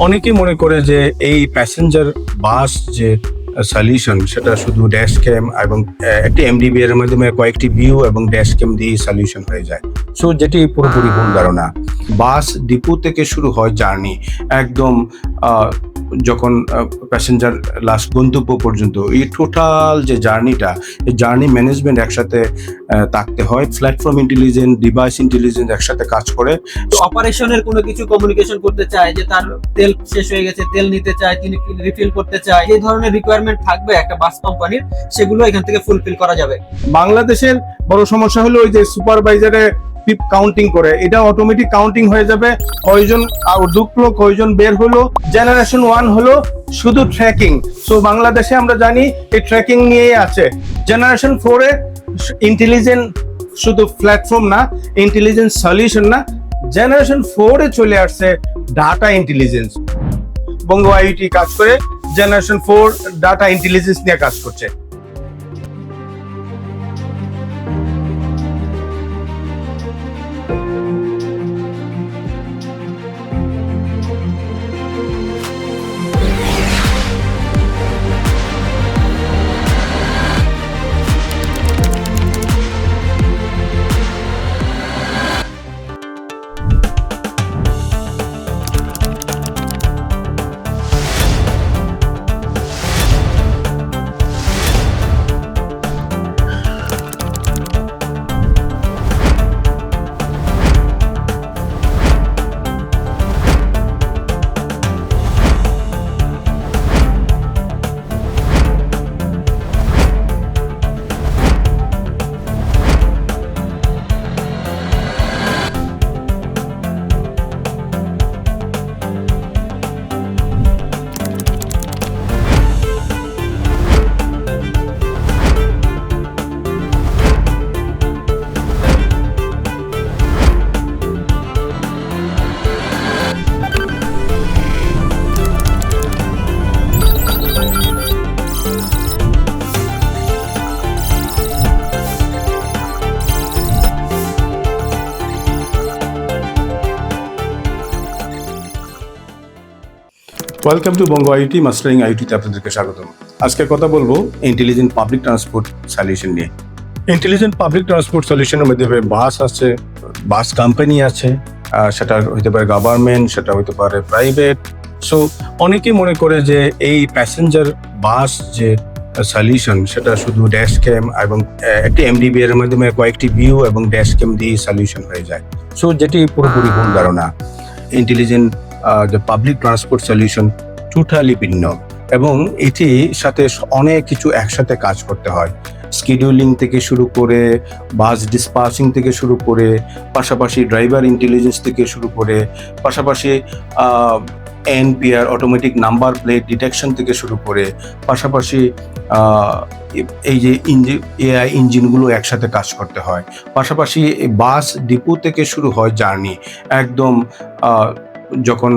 অনেকেই মনে করে যে এই প্যাসেঞ্জার বাস যে সলিউশন সেটা শুধু ড্যাশ ক্যাম এবং একটি এমডিবি এর মাধ্যমে কয়েকটি ভিউ এবং ড্যাশ ক্যাম দিয়ে সলিউশন হয়ে যায়। সো যেটি পুরোপুরি ভুল ধারণা। বাস ডিপো থেকে শুরু হয় জার্নি, একদম যখন প্যাসেঞ্জার লাস্ট গন্তব্য পর্যন্ত এই টোটাল যে জার্নিটা, এই জার্নি ম্যানেজমেন্ট একসাথে থাকতে হয়। প্ল্যাটফর্ম ইন্টেলিজেন্স, ডিভাইস ইন্টেলিজেন্স একসাথে কাজ করে। তো অপারেশনের কোনো কিছু কমিউনিকেশন করতে চায় যে তার তেল শেষ হয়ে গেছে, তেল নিতে চায়, তিনি রিফিল করতে চায়, এই ধরনের রিকোয়ারমেন্ট থাকবে একটা বাস কোম্পানির, সেগুলো এখান থেকে ফুলফিল করা যাবে। বাংলাদেশের বড় সমস্যা হলো ওই যে সুপারভাইজারে পিপ কাউন্টিং করে, এটা অটোমেটিক কাউন্টিং হয়ে যাবে, কয়জন ঢুকলো কয়জন বের হলো। জেনারেশন 1 হলো শুধু ট্র্যাকিং। সো বাংলাদেশে আমরা জানি এই ট্র্যাকিং নিয়েই আছে। জেনারেশন 4 এ ইন্টেলিজেন্ট শুধু প্ল্যাটফর্ম না, ইন্টেলিজেন্স সলিউশন না, জেনারেশন 4 এ চলে আসছে ডাটা ইন্টেলিজেন্স। বঙ্গ আইটি কাজ করে জেনারেশন 4 ডাটা ইন্টেলিজেন্স নিয়ে কাজ করছে। Welcome to Banga IT, mastering আইটিতে আপনাদেরকে স্বাগতম। আজকে কথা বলবো ইন্টেলিজেন্ট পাবলিক ট্রান্সপোর্ট সলিউশন নিয়ে। ইন্টেলিজেন্ট পাবলিক ট্রান্সপোর্ট সলিউশনের মধ্যে বাস আছে, বাস কোম্পানি আছে, সেটা হইতে পারে গভর্নমেন্ট, সেটা হইতে পারে প্রাইভেট। সো অনেকেই মনে করে যে এই প্যাসেঞ্জার বাস যে সলিউশন সেটা শুধু ড্যাশ ক্যাম এবং একটি এমডিবি এর মাধ্যমে কয়েকটি ভিউ এবং ড্যাশ ক্যাম দিয়ে সলিউশন হয়ে যায়। সো যেটি পুরোপুরি ভুল ধারণা। ইন্টেলিজেন্ট যে পাবলিক ট্রান্সপোর্ট সলিউশন টোটালি ভিন্ন এবং এটির সাথে অনেক কিছু একসাথে কাজ করতে হয়। শিডিউলিং থেকে শুরু করে, বাস ডিসপাচিং থেকে শুরু করে, পাশাপাশি ড্রাইভার ইন্টেলিজেন্স থেকে শুরু করে, পাশাপাশি NPR automatic number plate detection থেকে শুরু করে, পাশাপাশি এই যে এআই ইঞ্জিনগুলো একসাথে কাজ করতে হয়। পাশাপাশি বাস ডিপো থেকে শুরু হয় জার্নি, একদম যখন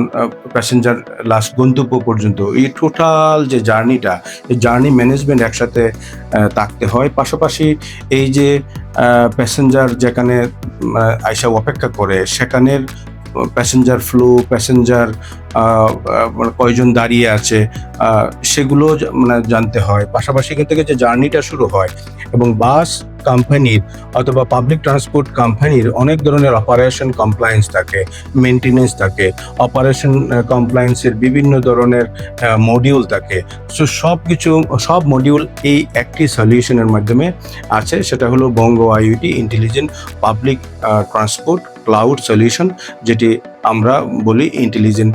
প্যাসেঞ্জার লাস্ট গন্তব্য পর্যন্ত এই টোটাল যে জার্নিটা, এই জার্নি ম্যানেজমেন্ট একসাথে থাকতে হয়। পাশাপাশি এই যে প্যাসেঞ্জার যেখানে আইসা অপেক্ষা করে সেখানের প্যাসেঞ্জার ফ্লো, প্যাসেঞ্জার কয়জন দাঁড়িয়ে আছে সেগুলো জানতে হয়। পাশাপাশি এখান থেকে যে জার্নিটা শুরু হয় এবং বাস কোম্পানির অথবা পাবলিক ট্রান্সপোর্ট কোম্পানির অনেক ধরনের অপারেশন কমপ্লায়েন্স থাকে, মেনটেনেন্স থাকে, অপারেশন কমপ্লায়েন্সের বিভিন্ন ধরনের মডিউল থাকে। সো সব মডিউল এই একটি সলিউশনের মাধ্যমে আছে, সেটা হলো Banga IoT intelligent public transport cloud solution, যেটি আমরা বলি intelligent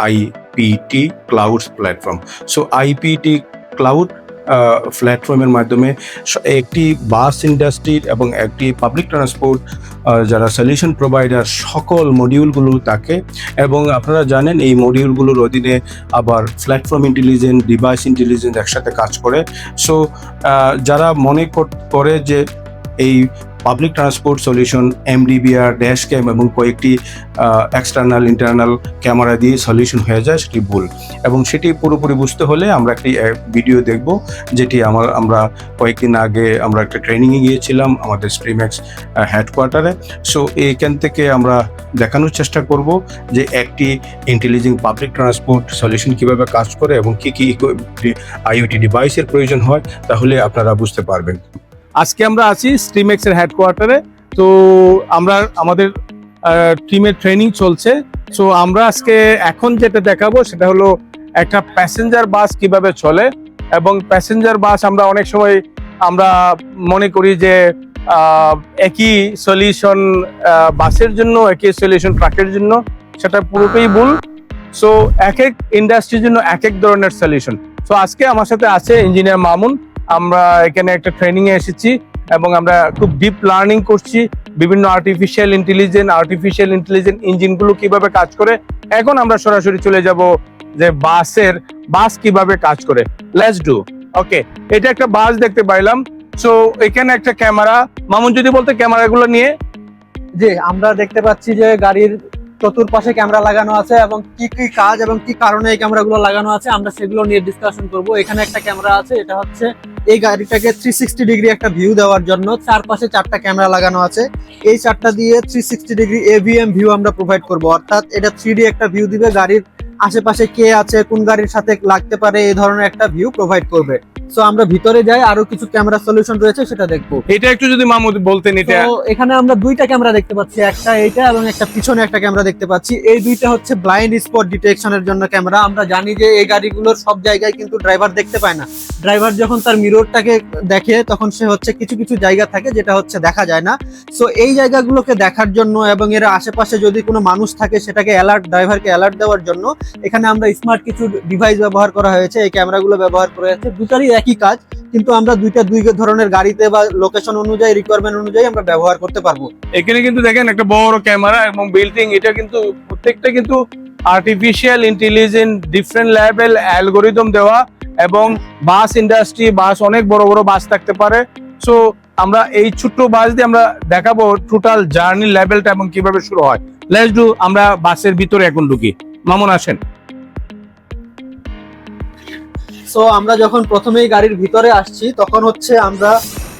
IPT cloud platform. So IPT cloud প্ল্যাটফর্মের মাধ্যমে একটি বাস ইন্ডাস্ট্রির এবং একটি পাবলিক ট্রান্সপোর্ট যারা সলিউশন প্রোভাইডার সকল মডিউলগুলো থাকে এবং আপনারা জানেন এই মডিউলগুলোর অধীনে আবার প্ল্যাটফর্ম ইন্টেলিজেন্স, ডিভাইস ইন্টেলিজেন্স একসাথে কাজ করে। সো যারা মনে করে যে এই public transport solution MDBR, dash cam এবং কয়েকটি এক্সটার্নাল ইন্টারনাল ক্যামেরা দিয়ে সলিউশন হয়ে যায়, সেটি ভুল। এবং সেটি পুরোপুরি বুঝতে হলে আমরা একটি ভিডিও দেখব, যেটি আমরা কয়েকদিন আগে আমরা একটা ট্রেনিংয়ে গিয়েছিলাম আমাদের স্ট্রিমেক্স হেডকোয়ার্টারে। সো এইখান থেকে আমরা দেখানোর চেষ্টা করব যে একটি ইন্টেলিজেন্ট পাবলিক ট্রান্সপোর্ট সলিউশন কীভাবে কাজ করে এবং কী কী আইওটি ডিভাইসের প্রয়োজন হয়, তাহলে আপনারা বুঝতে পারবেন। আজকে আমরা আছি স্ট্রিমেক্সের হেডকোয়ার্টারে। তো আমাদের টিমের ট্রেনিং চলছে। সো আমরা আজকে এখন যেটা দেখাবো সেটা হলো একটা প্যাসেঞ্জার বাস কিভাবে চলে। এবং প্যাসেঞ্জার বাস আমরা অনেক সময় আমরা মনে করি যে একই সলিউশন বাসের জন্য, একই সলিউশন ট্রাকের জন্য, সেটা পুরোটাই ভুল। সো এক এক ইন্ডাস্ট্রির জন্য এক এক ধরনের সলিউশন। সো আজকে আমার সাথে আছে ইঞ্জিনিয়ার মামুন। আমরা এখানে একটা ট্রেনিং এ এসেছি এবং আমরা খুব ডিপ লার্নিং করছি বিভিন্ন আর্টিফিশিয়াল ইন্টেলিজেন্ট ইঞ্জিনগুলো কিভাবে কাজ করে। এখন আমরা সরাসরি চলে যাব যে বাস কিভাবে কাজ করে। Let's do. ওকে, এটা একটা বাস দেখতে পাইলাম। সো এখানে একটা ক্যামেরা, মামুন যদি বলতে ক্যামেরাগুলো নিয়ে। যে আমরা দেখতে পাচ্ছি যে গাড়ির চতুর্পাশে ক্যামেরা লাগানো আছে এবং কি কি কাজ এবং কি কারণে এই ক্যামেরাগুলো লাগানো আছে আমরা সেগুলো নিয়ে ডিসকাশন করব। এখানে একটা ক্যামেরা আছে, এটা হচ্ছে এই গাড়িটাকে 360 ডিগ্রি একটা ভিউ দেওয়ার জন্য চারপাশে 4টা ক্যামেরা লাগানো আছে। এই 4টা দিয়ে 360 ডিগ্রি এভিএম ভিউ আমরা প্রোভাইড করব, অর্থাৎ এটা 3D একটা ভিউ দিবে, গাড়ির আশেপাশে কে আছে, কোন গাড়ির সাথে লাগতে পারে, এই ধরনের একটা ভিউ প্রোভাইড করবে। সো আমরা ভিতরে যাই, আরো কিছু ক্যামেরা সলিউশন রয়েছে সেটা দেখবো। এটা একটু যদি মামুন বলতেন। এটা তো এখানে আমরা দুইটা ক্যামেরা দেখতে পাচ্ছি, একটা এইটা এবং একটা পিছনে একটা ক্যামেরা দেখতে পাচ্ছি। এই দুইটা হচ্ছে ব্লাইন্ড স্পট ডিটেকশনের জন্য ক্যামেরা। আমরা জানি যে এই গাড়িগুলোর সব জায়গায় কিন্তু ড্রাইভার দেখতে পায় না। ড্রাইভার যখন তার মিররটাকে দেখে তখন সে হচ্ছে কিছু কিছু জায়গা থাকে যেটা হচ্ছে দেখা যায় না। সো এই জায়গাগুলোকে দেখার জন্য এবং এর আশেপাশে যদি কোনো মানুষ থাকে সেটাকে ড্রাইভারকে অ্যালার্ট দেওয়ার জন্য এখানে আমরা স্মার্ট কিছু ডিভাইস ব্যবহার করা হয়েছে, এই ক্যামেরাগুলো ব্যবহার করা হয়েছে। দুটারই একই কাজ, কিন্তু আমরা দুই ধরনের গাড়িতে বা লোকেশন অনুযায়ী, রিকোয়ারমেন্ট অনুযায়ী আমরা ব্যবহার করতে পারবো। এখানে কিন্তু দেখেন একটা বড় ক্যামেরা এবং বিল্ডিং, এটা কিন্তু প্রত্যেকটা কিন্তু artificial intelligent different level algorithm দেওয়া। এবং বাস ইন্ডাস্ট্রি, বাস অনেক বড় বড় বাস থাকতে পারে। সো আমরা এই ছোট্ট বাস দিয়ে আমরা দেখাবো টোটাল জার্নি লেভেলটা এবং কিভাবে শুরু হয়। Let's do. আমরা বাসের ভিতরে এখন ঢুকি। মামুন আসেন। সো আমরা যখন প্রথমেই গাড়ির ভিতরে আসছি তখন হচ্ছে আমরা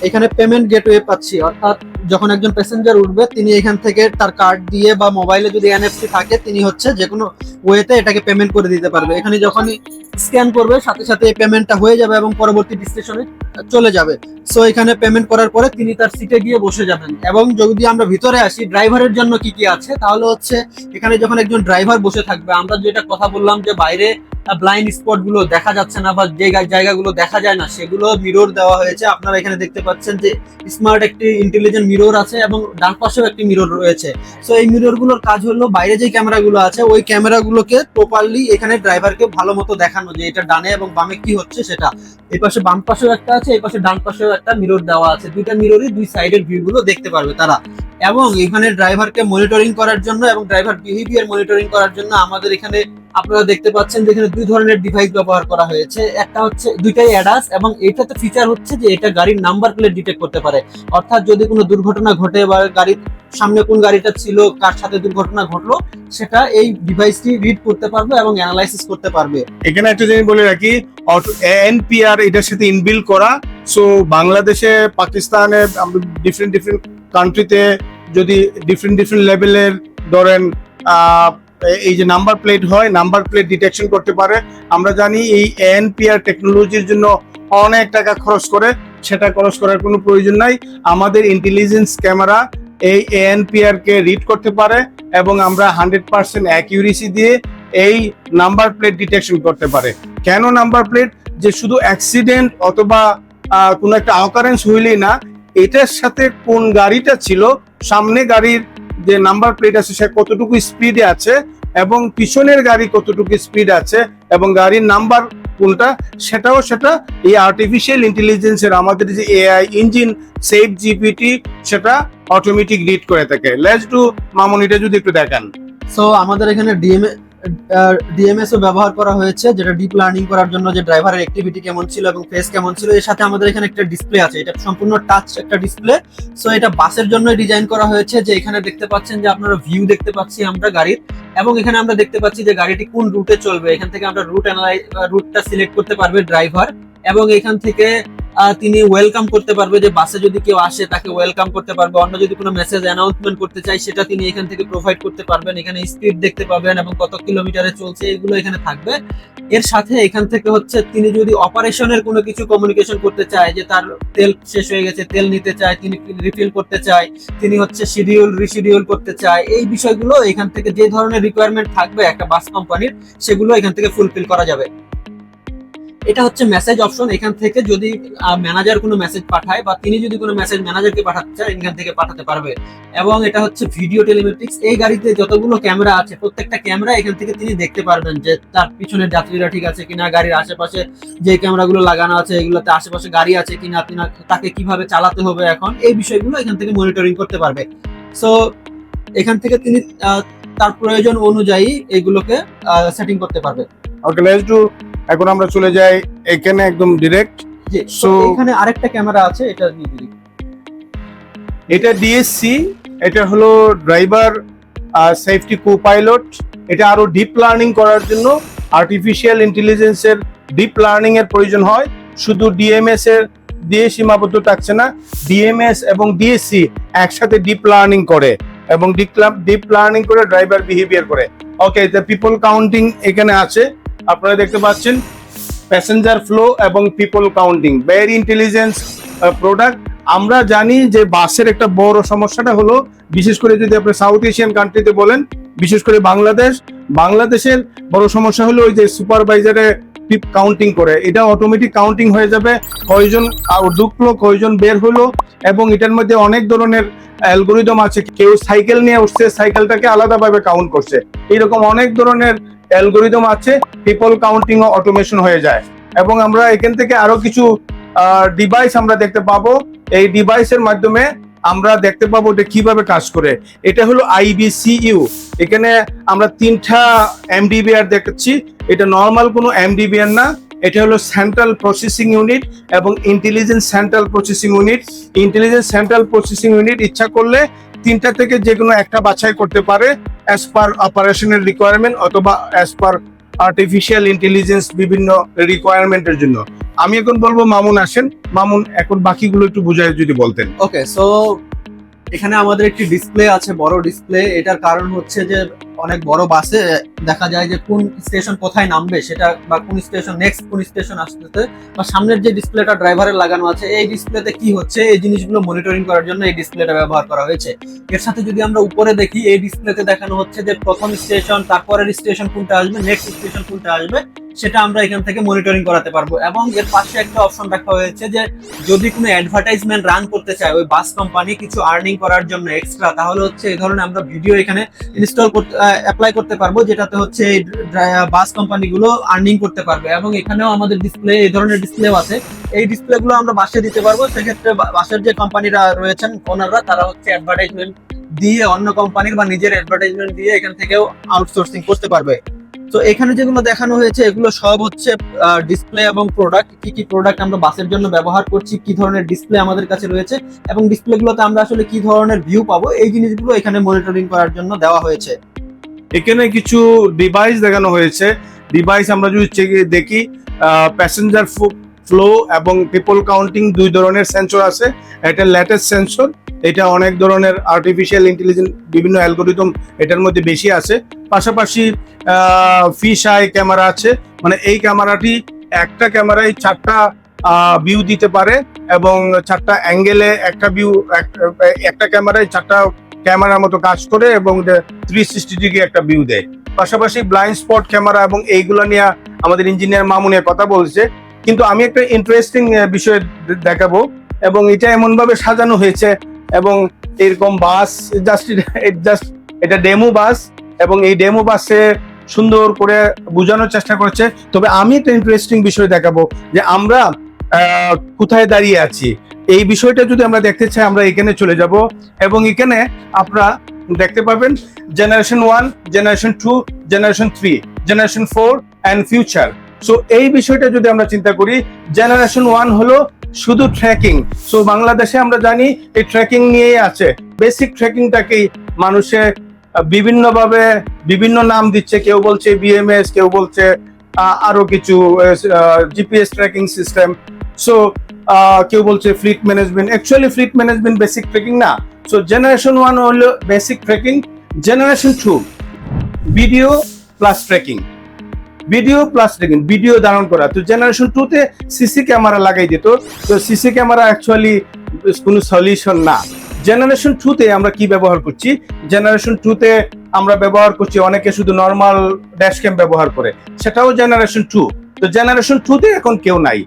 এখানে পেমেন্ট গেটওয়ে পাচ্ছি, অর্থাৎ যখন একজন প্যাসেঞ্জার উঠবে তিনি এখান থেকে তার কার্ড দিয়ে বা মোবাইলে যদি এনএফসি থাকে তিনি হচ্ছে যে কোনো ওয়েতে এটাকে পেমেন্ট করে দিতে পারবে। এখানে যখনই স্ক্যান করবে সাথে সাথে এই পেমেন্টটা হয়ে যাবে এবং পরবর্তী স্টেশনে চলে যাবে। সো এখানে পেমেন্ট করার পরে তিনি তার সিটে গিয়ে বসে যাবেন। এবং যদি আমরা ভিতরে আসি ড্রাইভারের জন্য কি কি আছে, তাহলে হচ্ছে এখানে যখন একজন ড্রাইভার বসে থাকবে, আমরা যেটা কথা বললাম যে বাইরে ব্লাইন্ড স্পট গুলো দেখা যাচ্ছে না বা যে জায়গাগুলো দেখা যায় না সেগুলো মিরর দেওয়া হয়েছে। আপনারা এখানে দেখতে পাচ্ছেন যে স্মার্ট একটি ইন্টেলিজেন্ট মিরর আছে এবং ডান পাশেও একটি মিরর রয়েছে। সো এই মিরর গুলোর কাজ হলো বাইরে যে ক্যামেরাগুলো আছে ওই ক্যামেরাগুলোকে প্রপারলি এখানে ড্রাইভারকে ভালো মতো দেখানো যে এটা ডানে এবং বামে কি হচ্ছে সেটা। এই পাশে বাম পাশেও একটা আছে, এই পাশে ডান পাশেও একটা মিরর দেওয়া আছে। দুইটা মিররই দুই সাইডের ভিউ গুলো দেখতে পারবে তারা। এবং এখানে ড্রাইভারকে মনিটরিং করার জন্য এবং ড্রাইভার বিহেভিয়ার মনিটরিং করার জন্য আমাদের এখানে আপনারা দেখতে পাচ্ছেন যে এখানে দুই ধরনের ডিভাইস ব্যবহার করা হয়েছে। একটা হচ্ছে দুইটাই অ্যাডাস এবং এটাতে ফিচার হচ্ছে যে এটা গাড়ির নাম্বার প্লেট ডিটেক্ট করতে পারে, অর্থাৎ যদি কোনো দুর্ঘটনা ঘটে বা গাড়ির সামনে কোন গাড়িটা ছিল, কার সাথে দুর্ঘটনা ঘটলো, সেটা এই ডিভাইসটি রিড করতে পারবে এবং অ্যানালাইসিস করতে পারবে। এখানে একটা জিনিস বলে রাখি, এনপিআর এটার সাথে ইনবিল্ড করা। সো বাংলাদেশে, পাকিস্তানে, ডিফারেন্ট কান্ট্রিতে যদি ডিফারেন্ট লেভেলের ধরেন এই যে নাম্বার প্লেট হয়, নাম্বার প্লেট ডিটেকশন করতে পারে। আমরা জানি এই এনপিআর টেকনোলজির জন্য অনেক টাকা খরচ করে, সেটা খরচ করার কোনো প্রয়োজন নাই। আমাদের ইন্টেলিজেন্স ক্যামেরা এই এনপিআর কে রিড করতে পারে এবং আমরা 100% অ্যাকিউরেসি দিয়ে এই নাম্বার প্লেট ডিটেকশন করতে পারে। কেন নাম্বার প্লেট? যে শুধু অ্যাক্সিডেন্ট অথবা কোনো একটা অকারেন্স হইলেই না, এটার সাথে কোন গাড়িটা ছিল, সামনে গাড়ির যে নাম্বার প্লেট আছে সে কতটুকু স্পিডে আছে এবং পিছনের গাড়ি কতটুকু স্পিড আছে এবং গাড়ির নাম্বার কোনটা, সেটা এই আর্টিফিশিয়াল ইন্টেলিজেন্সের আমাদের যে এআই ইঞ্জিন সেফ জিপিটি সেটা অটোমেটিক রিড করে থাকে। Let's do. মামুন, এটা যদি একটু দেখান। সো আমাদের এখানে ডিএমএস ও ব্যবহার করা হয়েছে, যেটা ডিপ লার্নিং করার জন্য যে ড্রাইভারের অ্যাক্টিভিটি কেমন ছিল এবং ফেস কেমন ছিল। এর সাথে আমাদের এখানে একটা ডিসপ্লে আছে, এটা সম্পূর্ণ টাচ একটা ডিসপ্লে। সো এটা বাসের জন্য ডিজাইন করা হয়েছে, যে এখানে দেখতে পাচ্ছেন যে আপনারা ভিউ দেখতে পাচ্ছি আমরা গাড়ির, এবং এখানে আমরা দেখতে পাচ্ছি যে গাড়িটি কোন রুটে চলবে। এখান থেকে আমরা রুটটা সিলেক্ট করতে পারবে ড্রাইভার, এবং এখান থেকে তিনি ওয়েলকাম করতে পারবে, যে বাসে যদি কেউ আসে তাকে ওয়েলকাম করতে পারবে। অন্য যদি কোনো মেসেজ অ্যানাউন্সমেন্ট করতে চাই সেটা তিনি এখান থেকে প্রোভাইড করতে পারবেন। এখানে স্পিড দেখতে পাবেন এবং কত কিলোমিটারে চলছে এগুলো এখানে থাকবে। এর সাথে এখান থেকে হচ্ছে তিনি যদি অপারেশনের কোনো কিছু কমিউনিকেশন করতে চায়, যে তার তেল শেষ হয়ে গেছে, তেল নিতে চায়, তিনি রিফিল করতে চায়, তিনি হচ্ছে শিডিউল রিশিডিউল করতে চায়, এই বিষয়গুলো এখান থেকে যে ধরনের রিকোয়ারমেন্ট থাকবে একটা বাস কোম্পানির, সেগুলো এখান থেকে ফুলফিল করা যাবে। এটা হচ্ছে মেসেজ অপশন। এখান থেকে যদি ম্যানেজার কোনো মেসেজ পাঠায় বা তিনি যদি কোনো মেসেজ ম্যানেজারকে পাঠাতে চায়, এখান থেকে পাঠাতে পারবে। এবং এটা হচ্ছে ভিডিও টেলিমেট্রিক্স। এই গাড়িতে যতগুলো ক্যামেরা আছে প্রত্যেকটা ক্যামেরা এখান থেকে তিনি দেখতে পারবেন, যে তার পিছনের যাত্রীরা ঠিক আছে কিনা, গাড়ির আশেপাশে যে ক্যামেরাগুলো লাগানো আছে এগুলোতে আশেপাশে গাড়ি আছে কিনা, তাকে কিভাবে চালাতে হবে এখন, এই বিষয়গুলো এখান থেকে মনিটরিং করতে পারবে। সো এখান থেকে তিনি তার প্রয়োজন অনুযায়ী এগুলোকে সেটিং করতে পারবে। ওকে, লেটস ডু। এখন আমরা চলে যাই এখানে একদম ডিরেক্ট। জি, So, এখানে আরেকটা ক্যামেরা আছে, এটা দিয়ে দিই। এটা ডিএসসি, এটা হলো ড্রাইভার সেফটি কো পাইলট। এটা আরো ডিপ লার্নিং করার জন্য আর্টিফিশিয়াল ইন্টেলিজেন্সের ডিপ লার্নিং এর প্রয়োজন হয়। শুধু ডিএমএস এর দিয়ে সীমাবদ্ধ থাকছে না, ডিএমএস এবং ডিএসসি একসাথে ডিপ লার্নিং করে এবং ডিপ লার্নিং করে ড্রাইভার বিহেভিয়ার করে। ওকে, দ্য পিপল কাউন্টিং এখানে আছে, আপনারা দেখতে পাচ্ছেন প্যাসেঞ্জার ফ্লো এবং people counting, very intelligence product. আমরা জানি যে বাসের একটা বড় সমস্যাটা হলো, বিশেষ করে যদি আপনি সাউথ এশিয়ান কান্ট্রিতে বলেন, বিশেষ করে বাংলাদেশের বড় সমস্যা হলো ওই যে সুপারভাইজারে পিপ কাউন্টিং করে, এটা অটোমেটিক কাউন্টিং হয়ে যাবে, কয়জন ঢুকলো কয়জন বের হলো। এবং এটার মধ্যে অনেক ধরনের অ্যালগোরিদম আছে, কেউ সাইকেল নিয়ে উঠছে সাইকেলটাকে আলাদাভাবে কাউন্ট করছে, এইরকম অনেক ধরনের অ্যালগোরিদম আছে। পিপল কাউন্টিং ও অটোমেশন হয়ে যায়। এবং আমরা এখান থেকে আরো কিছু ডিভাইস আমরা দেখতে পাবো, এই ডিভাইসের মাধ্যমে আমরা দেখতে পাবো এটা কিভাবে কাজ করে। এটা হলো IBCU, এখানে আমরা 3টা MDBR দেখাচ্ছি। এটা নর্মাল কোনো MDBR না, এটা হলো সেন্ট্রাল প্রসেসিং ইউনিট এবং intelligence central processing unit. Intelligence central processing unit ইচ্ছা করলে 3টা থেকে যে কোনো একটা বাছাই করতে পারে অ্যাজ পার অপারেশনের রিকোয়ারমেন্ট অথবা অ্যাজ পার আর্টিফিশিয়াল ইন্টেলিজেন্স বিভিন্ন রিকোয়ারমেন্টের জন্য। আমি এখন বলবো মামুন আসেন। মামুন এখন বাকিগুলো একটু বুঝায় যদি বলতেন। ওকে, সো এখানে আমাদের একটি ডিসপ্লে আছে, বড় ডিসপ্লে। এটার কারণ হচ্ছে যে অনেক বড় বাসে দেখা যায় যে কোন স্টেশন কোথায় নামবে সেটা, বা কোন স্টেশন নেক্সট কোন স্টেশন আসতেছে, বা সামনের যে ডিসপ্লেটা ড্রাইভারের লাগানো আছে এই ডিসপ্লেতে কি হচ্ছে এই জিনিসগুলো মনিটরিং করার জন্য এই ডিসপ্লেটা ব্যবহার করা হয়েছে। এর সাথে যদি আমরা উপরে দেখি, এই ডিসপ্লেতে দেখানো হচ্ছে যে প্রথম স্টেশন, তারপরের স্টেশন কোনটা আসবে, নেক্সট স্টেশন কোনটা আসবে, সেটা আমরা এখান থেকে মনিটরিং করাতে পারবো। এবং এর পাশে একটা অপশন রাখা হয়েছে যে যদি কোনো অ্যাডভার্টাইজমেন্ট রান করতে চায় ওই বাস কোম্পানি কিছু আর্নিং করার জন্য এক্সট্রা, তাহলে হচ্ছে এই ধরনের আমরা ভিডিও এখানে ইনস্টল করতে অ্যাপ্লাই করতে পারবো, যেটাতে হচ্ছে এই বাস কোম্পানিগুলো আর্নিং করতে পারবে। এবং এখানেও আমাদের ডিসপ্লে, এই ধরনের ডিসপ্লেও আছে, এই ডিসপ্লেগুলো আমরা বাসে দিতে পারবো। সেক্ষেত্রে বাসের যে কোম্পানিরা রয়েছেন ওনাররা, তারা হচ্ছে অ্যাডভার্টাইজমেন্ট দিয়ে অন্য কোম্পানির বা নিজের অ্যাডভার্টাইজমেন্ট দিয়ে এখান থেকেও আউটসোর্সিং করতে পারবে। তো এখানে যেগুলো দেখানো হয়েছে এগুলো সব হচ্ছে ডিসপ্লে এবং প্রোডাক্ট, কি কি প্রোডাক্ট আমরা বাসের জন্য ব্যবহার করছি, কি ধরনের ডিসপ্লে আমাদের কাছে রয়েছে, এবং ডিসপ্লেগুলোতে আমরা আসলে কি ধরনের ভিউ পাবো, এই জিনিসগুলো এখানে মনিটরিং করার জন্য দেওয়া হয়েছে। এখানে কিছু ডিভাইস দেখানো হয়েছে। ডিভাইস আমরা যদি দেখি, প্যাসেঞ্জার ফ্লো এবং পিপল কাউন্টিং, দুই ধরনের সেন্সর আছে। এটা লেটেস্ট সেন্সর, এটা অনেক ধরনের আর্টিফিশিয়াল ইন্টেলিজেন্স বিভিন্ন অ্যালগোরিদম এটার মধ্যে বেশি আছে। পাশাপাশি ফিশ আই ক্যামেরা আছে, মানে এই ক্যামেরাটি একটা ক্যামেরায় 4টা ভিউ দিতে পারে এবং 4টা অ্যাঙ্গেলে একটা ভিউ, একটা ক্যামেরায় 4টা ক্যামেরার মতো কাজ করে এবং 360 ডিগ্রি একটা ভিউ দেয়। পাশাপাশি ব্লাইন্ড স্পট ক্যামেরা এবং এইগুলো নিয়ে আমাদের ইঞ্জিনিয়ার মামুনের কথা বলছে। কিন্তু আমি একটা ইন্টারেস্টিং বিষয় দেখাবো, এবং এটা এমন ভাবে সাজানো হয়েছে এবং এরকম বাস জাস্ট এটা ডেমো বাস, এবং এই ডেমো বাসে সুন্দর করে বোঝানোর চেষ্টা করছে। তবে আমি একটা ইন্টারেস্টিং বিষয় দেখাবো যে আমরা কোথায় দাঁড়িয়ে আছি। এই বিষয়টা যদি আমরা দেখতে চাই আমরা এখানে চলে যাব, এবং এখানে আমরা দেখতে পাবেন generation 1, generation 2, generation 3, generation 4 and future. So এই বিষয়টা যদি আমরা চিন্তা করি, জেনারেশন 1 হলো শুধু ট্র্যাকিং। সো বাংলাদেশে আমরা জানি এই ট্র্যাকিং নিয়েই আছে। বেসিক ট্র্যাকিংটাকেই মানুষে বিভিন্নভাবে বিভিন্ন নাম দিচ্ছে, কেউ বলছে বিএমএস, কেউ বলছে আরো কিছু জিপিএস ট্র্যাকিং সিস্টেম। সো কেউ বলছে fleet management. Actually fleet management basic tracking না। সো জেনারেশন 1 হলো basic tracking, generation 2 video plus tracking, video plus tracking, video ধারণ করা। তো জেনারেশন 2 তে সিসি ক্যামেরা লাগাই দিত। তো সিসি ক্যামেরা অ্যাকচুয়ালি কোনো সলিউশন না। জেনারেশন 2 তে আমরা কি ব্যবহার করছি? জেনারেশন 2 তে আমরা ব্যবহার করছি, অনেকে শুধু নর্মাল ড্যাশ ক্যাম ব্যবহার করে, সেটাও জেনারেশন 2। তো জেনারেশন 2 তে এখন কেউ নাই।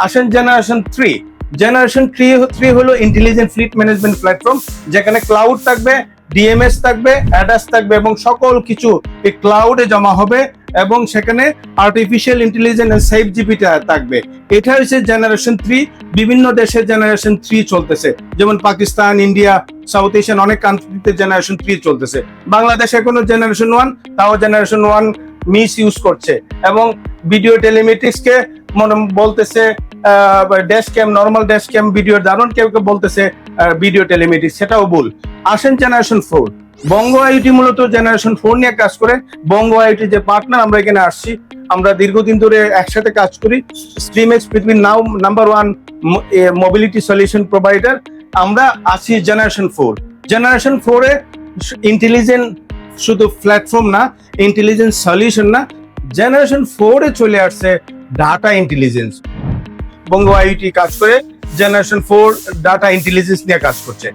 আসেন জেনারেশন 3। জেনারেশন 3 হলো ইন্টেলিজেন্ট ফ্লিট ম্যানেজমেন্ট প্ল্যাটফর্ম, যেখানে ক্লাউড থাকবে, ডিএমএস থাকবে, অ্যাডাস থাকবে এবং সকল কিছু এই ক্লাউডে জমা হবে এবং সেখানে আর্টিফিশিয়াল ইন্টেলিজেন্স এন্ড সেফ জিপিটা থাকবে। এটা হচ্ছে জেনারেশন 3। বিভিন্ন দেশে জেনারেশন 3 চলতেছে, যেমন পাকিস্তান, ইন্ডিয়া, সাউথ এশিয়ান অনেক কান্ট্রিতে জেনারেশন 3 চলতেছে। বাংলাদেশে এখনো জেনারেশন 1, তাও জেনারেশন 1 মিস ইউজ করছে এবং ভিডিও টেলিমেট্রিক্সকে বলতেছে dash cam, normal dash cam video ধারণ, কেউ কেউ বলতেছে ভিডিও টেলিমেট্রিক্স, সেটাও ভুল। আসেন জেনারেশন 4। বঙ্গ আইওটি মূলত জেনারেশন 4 নিয়ে কাজ করে। বঙ্গ আইওটি যে পার্টনার, আমরা এখানে আসছি, আমরা দীর্ঘদিন ধরে একসাথে কাজ করি। স্ট্রিমএক্স পৃথিবীর নাও নাম্বার 1 মোবিলিটি সলিউশন প্রোভাইডার। আমরা আছি জেনারেশন 4। জেনারেশন 4 এ ইন্টেলিজেন্ট শুধু প্ল্যাটফর্ম না, ইন্টেলিজেন্স সলিউশন না, জেনারেশন 4 এ চলে আসছে ডাটা ইন্টেলিজেন্স। বঙ্গ আইওটি কাজ করে জেনারেশন 4 ডাটা ইন্টেলিজেন্স নিয়ে কাজ করছে।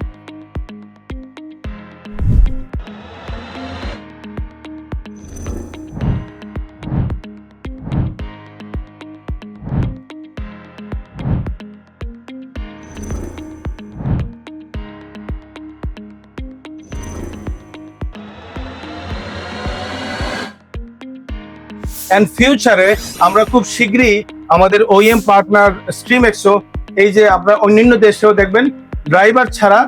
এন্ড ফিউচারে আমরা খুব শীঘ্রই আমাদের ওইএম পার্টনার স্ট্রিমএক্সও, এই যে আপনার অন্যান্য দেশেও দেখবেন ড্রাইভার ছাড়া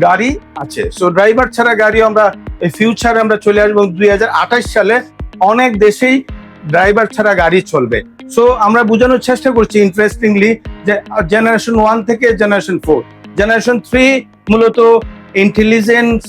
গাড়ি আছে। সো ড্রাইভার ছাড়া গাড়ি আমরা এই ফিউচারে আমরা চলে আসবো। 2028 সালে অনেক দেশেই ড্রাইভার ছাড়া গাড়ি চলবে। সো আমরা বোঝানোর চেষ্টা করছি ইন্টারেস্টিংলি যে জেনারেশন 1 থেকে জেনারেশন 4। জেনারেশন 3 মূলত ইন্টেলিজেন্স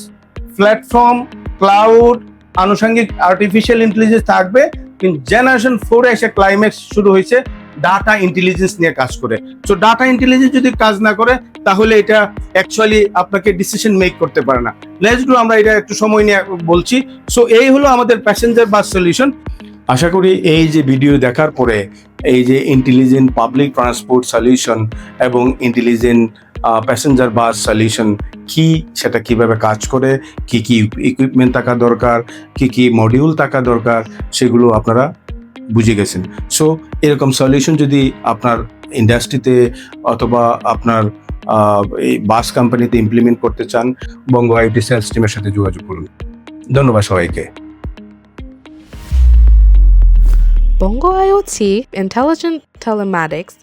প্ল্যাটফর্ম, ক্লাউড, আনুষঙ্গিক আর্টিফিশিয়াল ইন্টেলিজেন্স থাকবে। কিন্তু জেনারেশন 4 এ এসে ক্লাইম্যাক্স শুরু হয়েছে ডাটা ইন্টেলিজেন্স নিয়ে কাজ করে। সো ডাটা ইন্টেলিজেন্স যদি কাজ না করে, তাহলে এটা অ্যাকচুয়ালি আপনাকে ডিসিশন মেক করতে পারে না। লেটস ডু, আমরা এটা একটু সময় নিয়ে বলছি। সো এই হলো আমাদের প্যাসেঞ্জার বাস সলিউশন। আশা করি এই যে ভিডিও দেখার পরে এই যে ইন্টেলিজেন্ট পাবলিক ট্রান্সপোর্ট সলিউশন এবং ইন্টেলিজেন্ট প্যাসেঞ্জার বাস সলিউশন কি, সেটা কিভাবে কাজ করে, কি কি ইকুইপমেন্ট থাকা দরকার, কি কি মডিউল থাকা দরকার, সেগুলো আপনারা বুঝে গেছেন। সো এরকম সলিউশন যদি আপনার ইন্ডাস্ট্রিতে অথবা আপনার এই বাস কোম্পানিতে ইমপ্লিমেন্ট করতে চান, বঙ্গ আইওটি সেলস টিমের সাথে যোগাযোগ করুন। ধন্যবাদ সবাইকে। Bongo IoT Intelligent Telematics